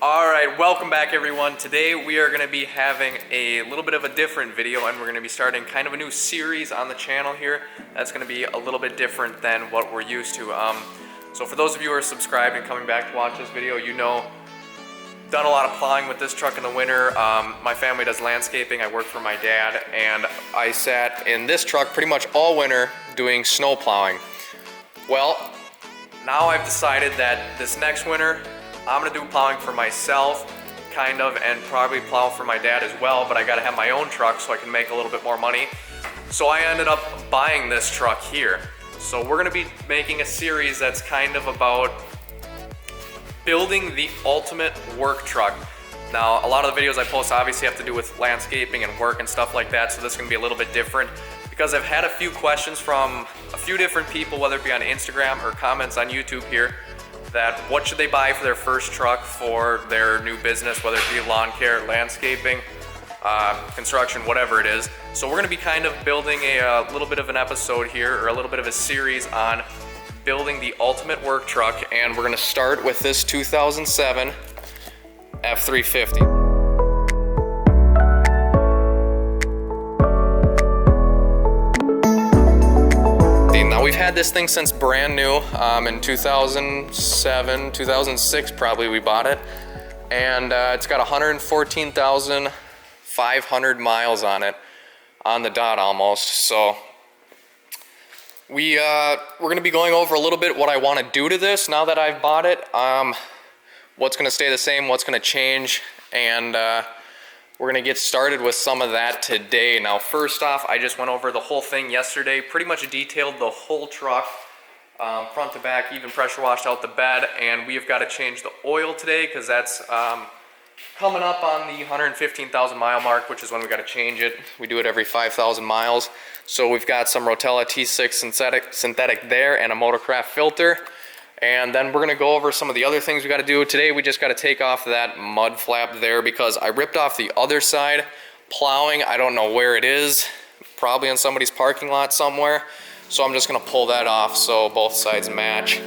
Alright, welcome back everyone. Today we are going to be having a little bit of a different video, and we're going to be starting kind of a new series on the channel here that's going to be a little bit different than what we're used to. So for those of you who are subscribed and coming back to watch this video, you know, done a lot of plowing with this truck in the winter. My family does landscaping. I work for my dad, and I sat in this truck pretty much all winter doing snow plowing. Well, now I've decided that this next winter I'm gonna do plowing for myself, kind of, and probably plow for my dad as well, but I gotta have my own truck so I can make a little bit more money. So I ended up buying this truck here. So we're gonna be making a series that's kind of about building the ultimate work truck. Now, a lot of the videos I post obviously have to do with landscaping and work and stuff like that, so this is gonna be a little bit different because I've had a few questions from a few different people, whether it be on Instagram or comments on YouTube here, that what should they buy for their first truck for their new business, whether it be lawn care, landscaping, construction, whatever it is. So we're gonna be kind of building a little bit of an episode here, or a little bit of a series on building the ultimate work truck, and we're gonna start with this 2007 F350. We've had this thing since brand new. In 2007, 2006 probably we bought it, and it's got 114,500 miles on it, on the dot almost. So we're gonna be going over a little bit what I want to do to this now that I've bought it, what's gonna stay the same, what's gonna change, and we're gonna get started with some of that today. Now, first off, I just went over the whole thing yesterday, pretty much detailed the whole truck, front to back, even pressure washed out the bed, and we've got to change the oil today because that's coming up on the 115,000 mile mark, which is when we got to change it. We do it every 5,000 miles. So we've got some Rotella T6 synthetic there and a Motorcraft filter. And then we're gonna go over some of the other things we gotta do. Today we just gotta take off that mud flap there because I ripped off the other side plowing. I don't know where it is, probably in somebody's parking lot somewhere. So I'm just gonna pull that off so both sides match.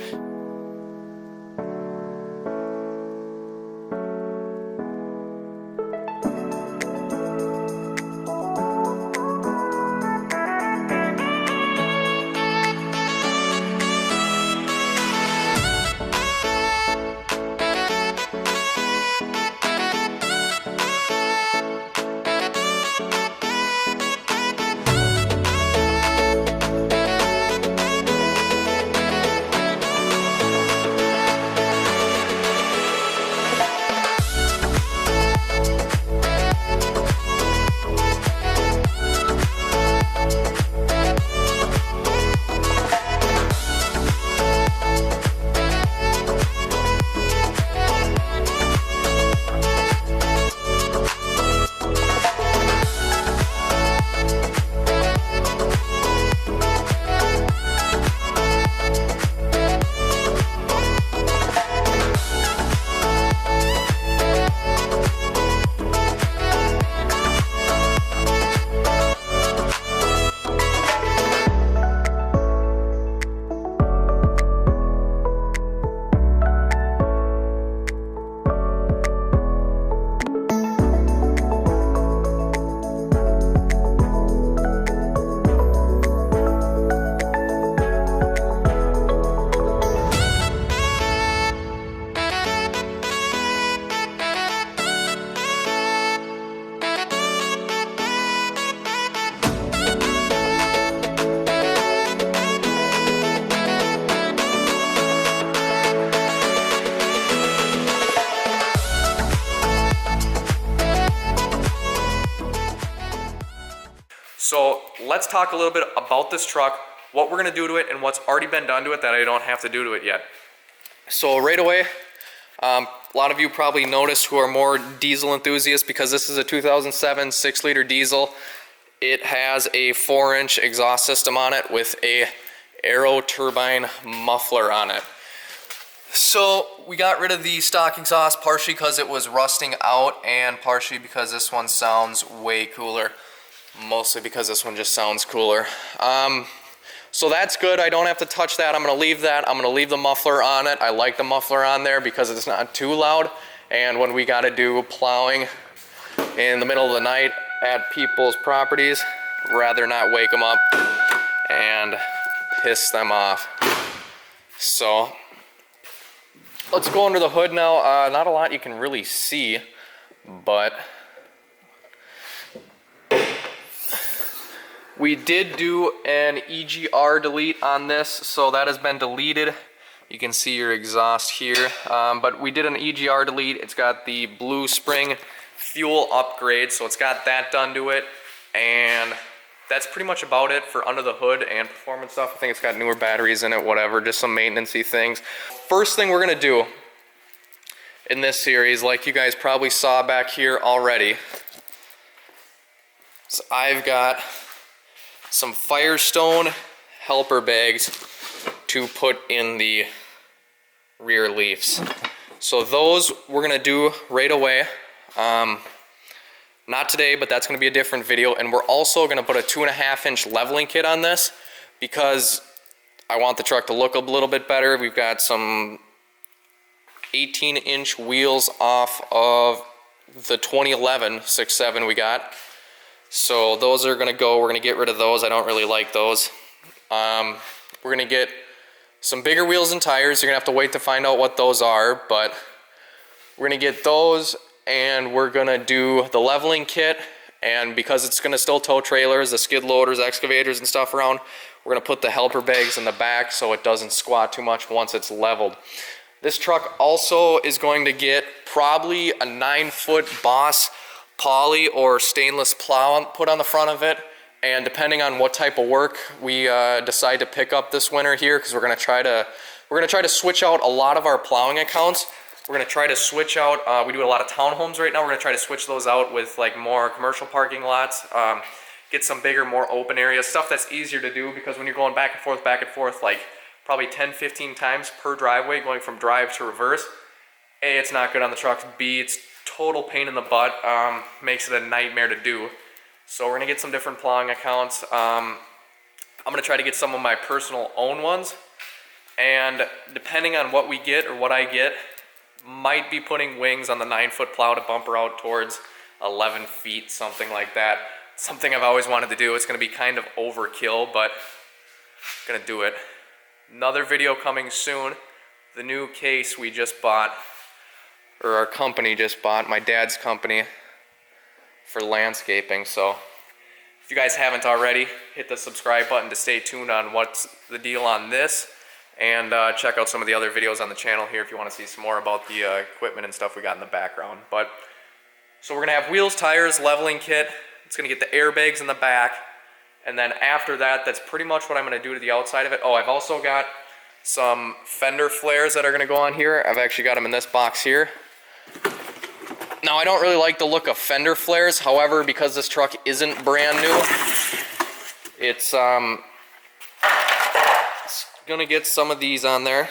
So let's talk a little bit about this truck, what we're gonna do to it, and what's already been done to it that I don't have to do to it yet. So right away, a lot of you probably noticed who are more diesel enthusiasts, because this is a 2007 6-liter diesel. It has a 4-inch exhaust system on it with a aero turbine muffler on it. So we got rid of the stock exhaust partially because it was rusting out, and partially because this one sounds way cooler. Mostly because this one just sounds cooler. So that's good. I don't have to touch that. I'm gonna leave that. I'm gonna leave the muffler on it. I like the muffler on there because it's not too loud. And when we gotta do plowing in the middle of the night at people's properties, rather not wake them up and piss them off. So let's go under the hood now. Not a lot you can really see, but we did do an EGR delete on this, so that has been deleted. You can see your exhaust here, but we did an EGR delete. It's got the blue spring fuel upgrade, so it's got that done to it, and that's pretty much about it for under the hood and performance stuff. I think it's got newer batteries in it, whatever, just some maintenance-y things. First thing we're gonna do in this series, like you guys probably saw back here already, is I've got some Firestone helper bags to put in the rear leafs. So those we're gonna do right away. Not today, but that's gonna be a different video. And we're also gonna put a 2.5-inch leveling kit on this because I want the truck to look a little bit better. We've got some 18-inch wheels off of the 2011 6.7 we got. So those are gonna go, we're gonna get rid of those. I don't really like those. We're gonna get some bigger wheels and tires. You're gonna have to wait to find out what those are, but we're gonna get those, and we're gonna do the leveling kit. And because it's gonna still tow trailers, the skid loaders, excavators and stuff around, we're gonna put the helper bags in the back so it doesn't squat too much once it's leveled. This truck also is going to get probably a 9-foot Boss poly or stainless plow put on the front of it, and depending on what type of work we decide to pick up this winter here, because we're gonna try to switch out a lot of our plowing accounts. We're gonna try to switch out, we do a lot of townhomes right now, we're gonna try to switch those out with like more commercial parking lots, get some bigger, more open areas, stuff that's easier to do, because when you're going back and forth, like probably 10-15 times per driveway going from drive to reverse, A, it's not good on the trucks, B, it's total pain in the butt, makes it a nightmare to do. So we're gonna get some different plowing accounts. I'm gonna try to get some of my personal own ones, and depending on what we get or what I get, might be putting wings on the 9-foot plow to bumper out towards 11 feet, something like that. Something I've always wanted to do. It's gonna be kind of overkill, but I'm gonna do it. Another video coming soon. The new case we just bought, or our company just bought, my dad's company, for landscaping. So if you guys haven't already, hit the subscribe button to stay tuned on what's the deal on this, and check out some of the other videos on the channel here if you want to see some more about the equipment and stuff we got in the background. But so we're gonna have wheels, tires, leveling kit. It's gonna get the airbags in the back, and then after that, that's pretty much what I'm gonna do to the outside of it. Oh, I've also got some Fender Flares that are gonna go on here. I've actually got them in this box here. Now, I don't really like the look of Fender Flares. However, because this truck isn't brand new, it's gonna get some of these on there.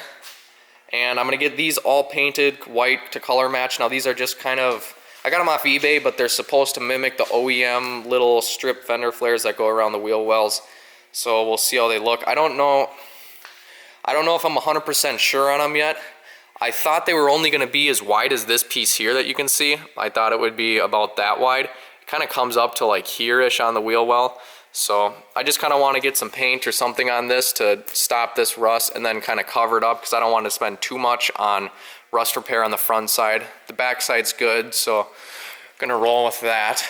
And I'm gonna get these all painted white to color match. Now, these are just kind of, I got them off eBay, but they're supposed to mimic the OEM little strip Fender Flares that go around the wheel wells. So we'll see how they look. I don't know if I'm 100% sure on them yet. I thought they were only going to be as wide as this piece here that you can see. I thought it would be about that wide. It kind of comes up to like here-ish on the wheel well. So I just kind of want to get some paint or something on this to stop this rust, and then kind of cover it up, because I don't want to spend too much on rust repair on the front side. The back side's good, so I'm going to roll with that.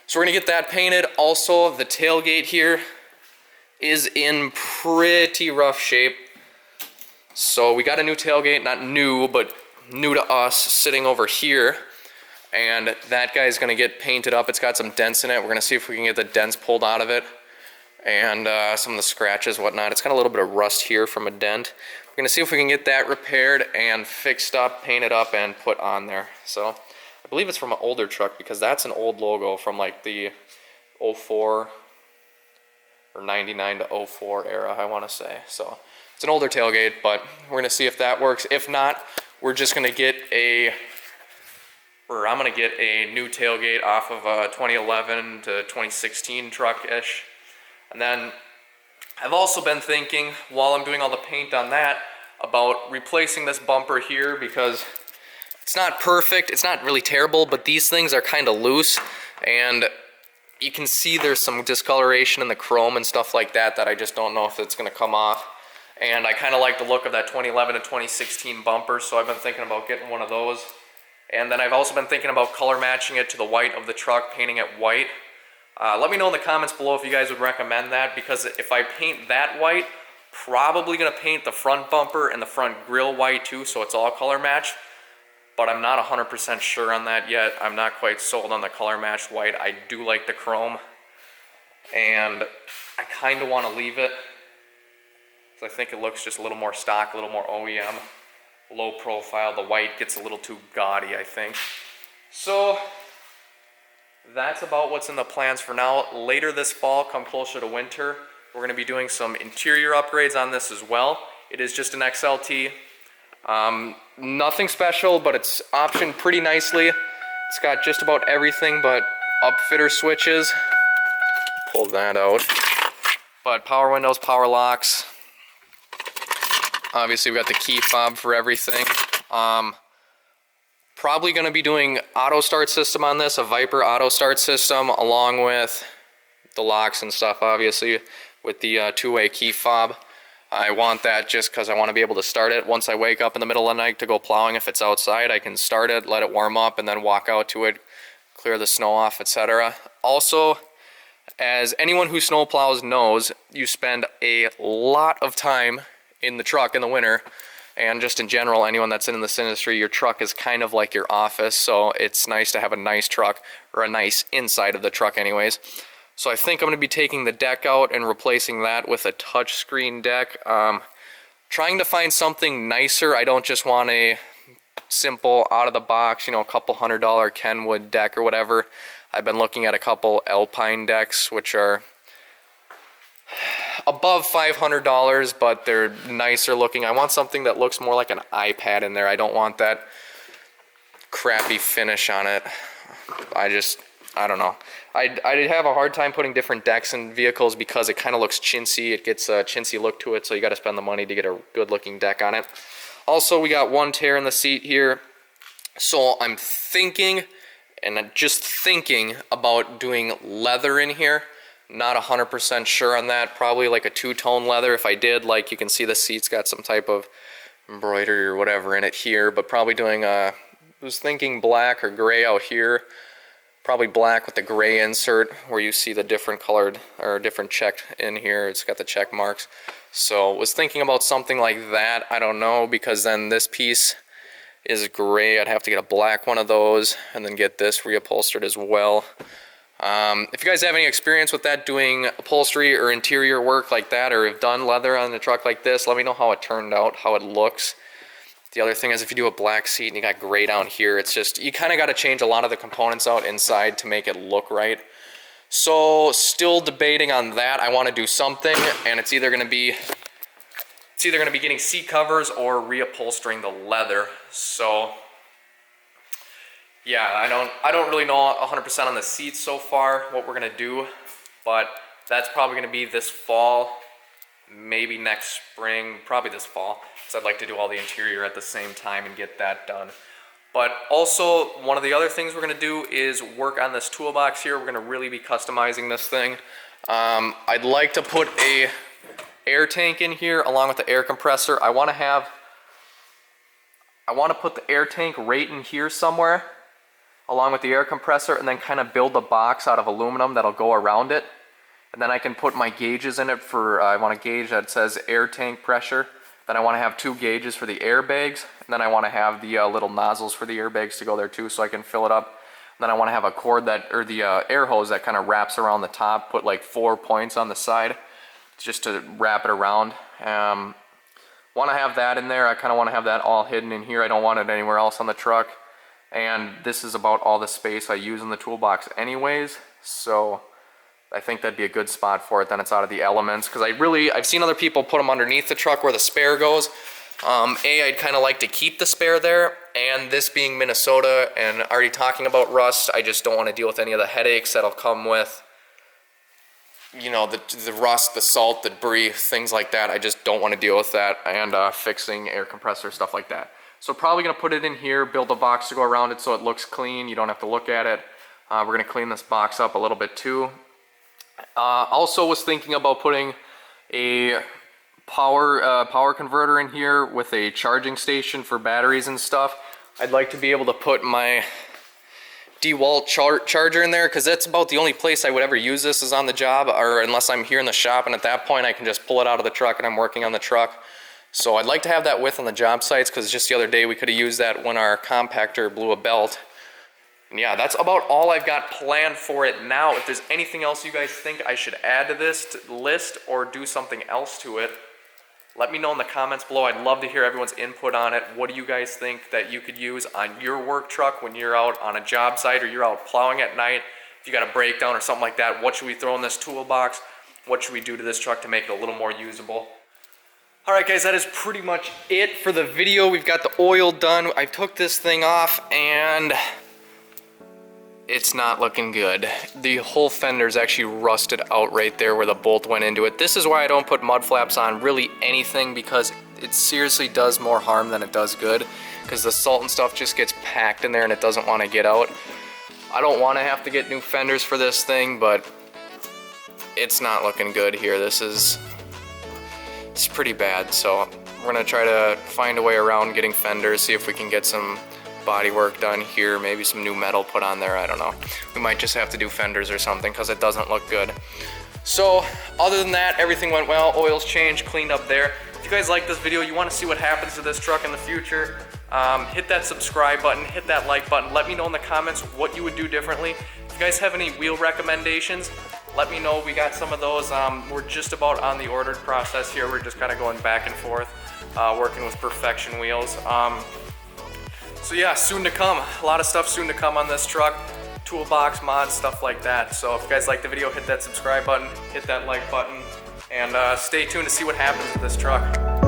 So we're going to get that painted. Also, the tailgate here is in pretty rough shape. So we got a new tailgate, not new, but new to us, sitting over here. And that guy's gonna get painted up. It's got some dents in it. We're gonna see if we can get the dents pulled out of it, and some of the scratches, whatnot. It's got a little bit of rust here from a dent. We're gonna see if we can get that repaired and fixed up, painted up, and put on there. So I believe it's from an older truck, because that's an old logo from like the 04 or 99 to 04 era, I wanna say. So it's an older tailgate, but we're gonna see if that works. If not, we're just gonna get I'm gonna get a new tailgate off of a 2011 to 2016 truck-ish. And then I've also been thinking, while I'm doing all the paint on that, about replacing this bumper here because it's not perfect, it's not really terrible, but these things are kind of loose, and you can see there's some discoloration in the chrome and stuff like that that I just don't know if it's going to come off. And I kind of like the look of that 2011 and 2016 bumper, so I've been thinking about getting one of those. And then I've also been thinking about color matching it to the white of the truck, painting it white. Let me know in the comments below if you guys would recommend that, because if I paint that white, probably going to paint the front bumper and the front grille white too, so it's all color matched. But I'm not 100% sure on that yet. I'm not quite sold on the color matched white. I do like the chrome, and I kind of want to leave it, because I think it looks just a little more stock, a little more OEM, low profile. The white gets a little too gaudy, I think. So that's about what's in the plans for now. Later this fall, come closer to winter, we're going to be doing some interior upgrades on this as well. It is just an XLT. Nothing special, but it's optioned pretty nicely. It's got just about everything but upfitter switches. Pull that out. But power windows, power locks. Obviously, we got the key fob for everything. Probably going to be doing auto start system on this, a Viper auto start system, along with the locks and stuff, obviously, with the two-way key fob. I want that just because I want to be able to start it once I wake up in the middle of the night to go plowing. If it's outside, I can start it, let it warm up, and then walk out to it, clear the snow off, etc. Also, as anyone who snow plows knows, you spend a lot of time in the truck in the winter, and just in general, anyone that's in this industry, your truck is kind of like your office, so it's nice to have a nice truck, or a nice inside of the truck anyways. So I think I'm going to be taking the deck out and replacing that with a touchscreen deck. Trying to find something nicer. I don't just want a simple out-of-the-box, you know, a couple $100 Kenwood deck or whatever. I've been looking at a couple Alpine decks, which are above $500, but they're nicer looking. I want something that looks more like an iPad in there. I don't want that crappy finish on it. I don't know. I have a hard time putting different decks in vehicles because it kind of looks chintzy. It gets a chintzy look to it, so you got to spend the money to get a good looking deck on it. Also, we got one tear in the seat here. So I'm thinking, and just thinking about doing leather in here. Not 100% sure on that. Probably like a two-tone leather. If I did, like, you can see the seat's got some type of embroidery or whatever in it here, but probably doing I was thinking black or gray out here. Probably black with the gray insert where you see the different colored or different checked in here. It's got the check marks. So was thinking about something like that. I don't know, because then this piece is gray. I'd have to get a black one of those and then get this reupholstered as well. If you guys have any experience with that, doing upholstery or interior work like that, or have done leather on the truck like this, let me know how it turned out, how it looks. The other thing is, if you do a black seat and you got gray down here, it's just, you kind of got to change a lot of the components out inside to make it look right. So still debating on that. I want to do something, and it's either going to be getting seat covers or reupholstering the leather. So yeah, I don't really know 100% on the seats so far what we're going to do, but that's probably going to be this fall, maybe next spring, probably this fall, because I'd like to do all the interior at the same time and get that done. But also, one of the other things we're going to do is work on this toolbox here. We're going to really be customizing this thing. I'd like to put a air tank in here along with the air compressor. I want to put the air tank right in here somewhere along with the air compressor, and then kind of build a box out of aluminum that'll go around it. And then I can put my gauges in it for, I want a gauge that says air tank pressure. Then I want to have 2 gauges for the airbags. And then I want to have the little nozzles for the airbags to go there too, so I can fill it up. And then I want to have a cord that, or the air hose that kind of wraps around the top, put like 4 points on the side just to wrap it around. Want to have that in there. I kind of want to have that all hidden in here. I don't want it anywhere else on the truck. And this is about all the space I use in the toolbox anyways, so I think that'd be a good spot for it. Then it's out of the elements, because I've seen other people put them underneath the truck where the spare goes. I'd kind of like to keep the spare there, and this being Minnesota and already talking about rust, I just don't want to deal with any of the headaches that'll come with, you know, the rust, the salt, the debris, things like that. I just don't want to deal with that, and fixing air compressor, stuff like that. So probably gonna put it in here, build a box to go around it so it looks clean. You don't have to look at it. We're gonna clean this box up a little bit too. Also was thinking about putting a power converter in here with a charging station for batteries and stuff. I'd like to be able to put my DeWalt charger in there, because that's about the only place I would ever use this is on the job, or unless I'm here in the shop, and at that point I can just pull it out of the truck and I'm working on the truck. So I'd like to have that with on the job sites, because just the other day we could have used that when our compactor blew a belt. And yeah, that's about all I've got planned for it now. If there's anything else you guys think I should add to this list or do something else to it, let me know in the comments below. I'd love to hear everyone's input on it. What do you guys think that you could use on your work truck when you're out on a job site or you're out plowing at night? If you got a breakdown or something like that, what should we throw in this toolbox? What should we do to this truck to make it a little more usable? Alright guys, that is pretty much it for the video. We've got the oil done. I took this thing off and it's not looking good. The whole fender's actually rusted out right there where the bolt went into it. This is why I don't put mud flaps on really anything, because it seriously does more harm than it does good, because the salt and stuff just gets packed in there and it doesn't want to get out. I don't want to have to get new fenders for this thing, but it's not looking good here. It's pretty bad, so we're gonna try to find a way around getting fenders, see if we can get some body work done here, maybe some new metal put on there. I don't know. We might just have to do fenders or something, because it doesn't look good. So other than that, everything went well. Oil's changed, cleaned up there. If you guys like this video, you want to see what happens to this truck in the future, hit that subscribe button, hit that like button. Let me know in the comments what you would do differently. If you guys have any wheel recommendations, let me know. We got some of those. We're just about on the ordered process here. We're just kind of going back and forth, working with Perfection wheels. So yeah, soon to come. A lot of stuff soon to come on this truck. Toolbox, mods, stuff like that. So if you guys like the video, hit that subscribe button, hit that like button, and stay tuned to see what happens with this truck.